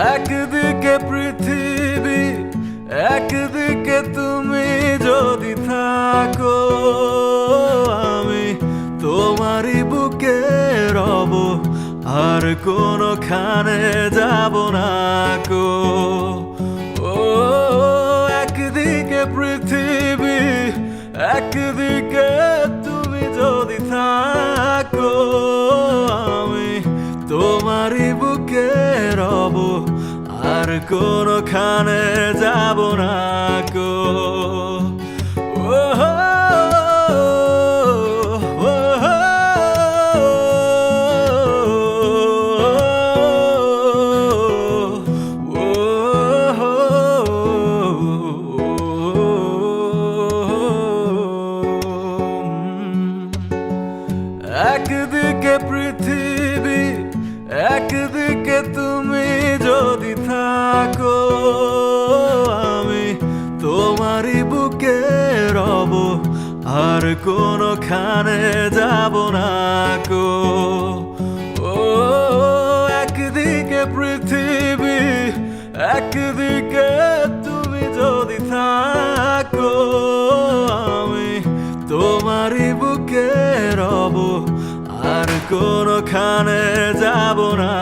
একদিকে পৃথিবী, একদিকে তুমি যদি থাকো, আমি তোমারই বুকে রব, আর কোনোখানে যাব না কো। ও একদিকে পৃথিবী, একদিকে তুমি যদি থাকো, আমি তোমারই বুকে রব, আর কোনোখানে যাব না কো। একদিকে পৃথিবী, একদিকে তুমি যদি থাকো, আমি তোমারই বুকে রব, আর কোনোখানে যাব না কো। ও একদিকে পৃথিবী, একদিকে তুমি যদি থাকো, আমি তোমারই বুকে রব, আর কোনোখানে যাব না।